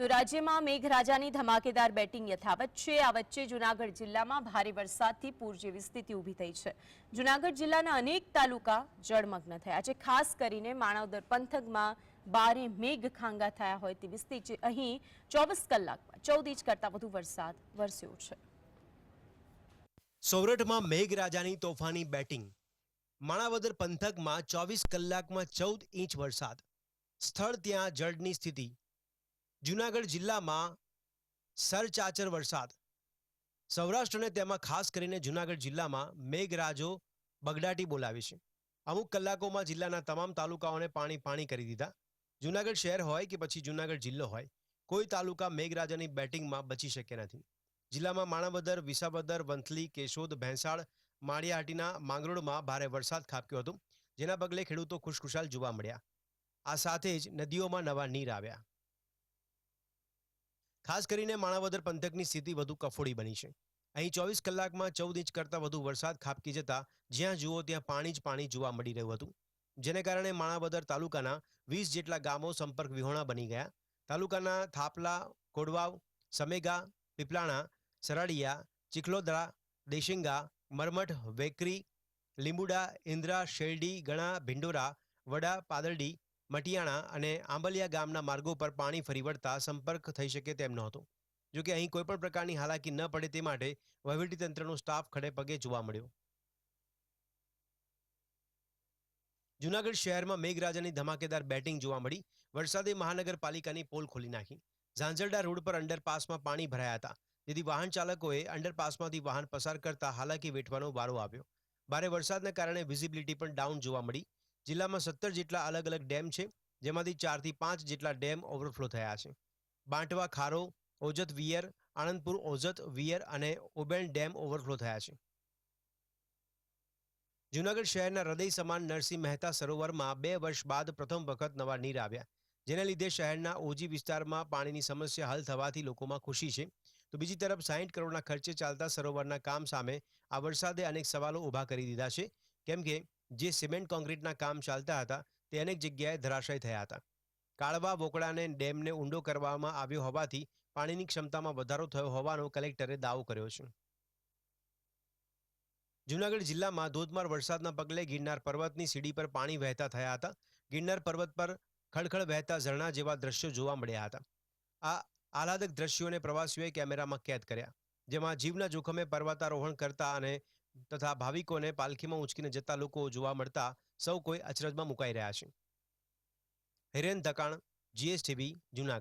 તો રાજ્યમાં મેઘરાજાની ધમાકેદાર બેટિંગ યથાવત છે। આ વચ્ચે જૂનાગઢ જિલ્લામાં ભારે વરસાદથી પૂર જેવી સ્થિતિ ઊભી થઈ છે। જૂનાગઢ જિલ્લાના અનેક તાલુકા જળમગ્ન થયા છે। ખાસ કરીને માણાવદર પંથકમાં ભારે મેઘખાંગા થયા હોય તેવી સ્થિતિ અહીં 24 કલાકમાં 14 ઇંચ કરતાં વધુ વરસાદ વરસ્યો છે। સોરઠમાં મેઘરાજાની તોફાની બેટિંગ। માણાવદર પંથકમાં 24 કલાકમાં 14 ઇંચ વરસાદ। સ્થળ ત્યાં જળની સ્થિતિ। જૂનાગઢ જિલ્લામાં સરચાચર વરસાદ। સૌરાષ્ટ્ર અને તેમાં ખાસ કરીને જૂનાગઢ જિલ્લામાં મેઘરાજો બગડાટી બોલાવી છે। અમુક કલાકોમાં જિલ્લાના તમામ તાલુકાઓને પાણી કરી દીધા। જૂનાગઢ શહેર હોય કે પછી જૂનાગઢ જિલ્લો હોય, કોઈ તાલુકા મેઘરાજાની બેટિંગમાં બચી શક્યા નથી। જિલ્લામાં માણાવદર, વિસાવદર, વંથલી, કેશોદ, ભેંસાળ, માળિયાહાટીના માંગરોળમાં ભારે વરસાદ ખાબક્યો હતો, જેના પગલે ખેડૂતો ખુશખુશાલ જોવા મળ્યા। આ સાથે જ નદીઓમાં નવા નીર આવ્યા। ખાસ કરીને માણાવદર પંથકની સ્થિતિ વધુ કફોડી બની છે। અહીં 24 કલાકમાં 14 ઇંચ કરતાં વધુ વરસાદ ખાબકી જતા જ્યાં જુઓ ત્યાં પાણી જ પાણી જોવા મળી રહ્યું હતું, જેને કારણે માણાવદર તાલુકાના 20 જેટલા ગામો સંપર્ક વિહોણા બની ગયા। તાલુકાના થાપલા, કોડવાવ, સમેગા, પીપલાણા, સરાડિયા, ચીખલોદરા, દેશિંગા, મરમઠ, વેકરી, લીંબુડા, ઇન્દ્રા, શેરડી, ગણા, ભિંડોરા, વડા, પાદરડી, મટિયાણા અને આંબલિયા ગામના માર્ગો પર પાણી ફરી વળતા સંપર્ક થઈ શકે તેમ નહોતો। જોકે અહીં કોઈપણ પ્રકારની હાલાકી ન પડે તે માટે વહીવટીતંત્રનો સ્ટાફ ખડે પગે જોવા મળ્યો। જૂનાગઢ શહેરમાં મેઘરાજાની ધમાકેદાર બેટિંગ જોવા મળી। વરસાદે મહાનગરપાલિકાની પોલ ખોલી નાખી। ઝાંઝરડા રોડ પર અંડરપાસમાં પાણી ભરાયા હતા, જેથી વાહન ચાલકોએ અંડરપાસમાંથી વાહન પસાર કરતા હાલાકી વેઠવાનો વારો આવ્યો। ભારે વરસાદના કારણે વિઝિબિલિટી પણ ડાઉન જોવા મળી। જિલ્લામાં 17 જેટલા અલગ અલગ ડેમ છે, જેમાંથી 4 થી 5 જેટલા ડેમ ઓવરફ્લો થયા છે। બાંટવા, ખારો, ઓજત વિયર, આણંદપુર ઓજત વિયર અને ઓબેણ ડેમ ઓવરફ્લો થયા છે। જૂનાગઢ શહેરના હૃદય સમાન નરસિંહ મહેતા સરોવરમાં 2 વર્ષ બાદ પ્રથમ વખત નવા નીર આવ્યા, જેને લીધે શહેરના ઓજી વિસ્તારમાં પાણીની સમસ્યા હલ થવાથી લોકોમાં ખુશી છે। તો બીજી તરફ 60 કરોડના ખર્ચે ચાલતા સરોવરના કામ સામે આ વરસાદે અનેક સવાલો ઊભા કરી દીધા છે, કેમ કે જે સિમેન્ટ કોન્ક્રીટના કામ ચાલતા હતા તે અનેક જગ્યાએ ધરાશાયી થયા હતા। કાળવા વોકળાને ડેમને ઊંડો કરવામાં આવ્યો હોવાથી પાણીની ક્ષમતામાં વધારો થયો હોવાનો કલેક્ટરે દાવો કર્યો છે। જૂનાગઢ જિલ્લામાં ધોધમાર વરસાદના પગલે ગિરનાર પર્વતની સીડી પર પાણી વહેતા થયા હતા। ગિરનાર પર્વત પર ખળખળ વહેતા ઝરણા જેવા દ્રશ્યો જોવા મળ્યા હતા। આ આહલાદક દ્રશ્યોને પ્રવાસીઓએ કેમેરામાં કેદ કર્યા, જેમાં જીવના જોખમે પર્વતારોહણ કરતા અને તથા ભાવિકોને પાલખીમાં ઉંચકીને જતા લોકો જોવા મળતા સૌ કોઈ અચરજમાં મુકાઈ રહ્યા છે। હિરેન ધકાણ, GSTV, જૂનાગઢ।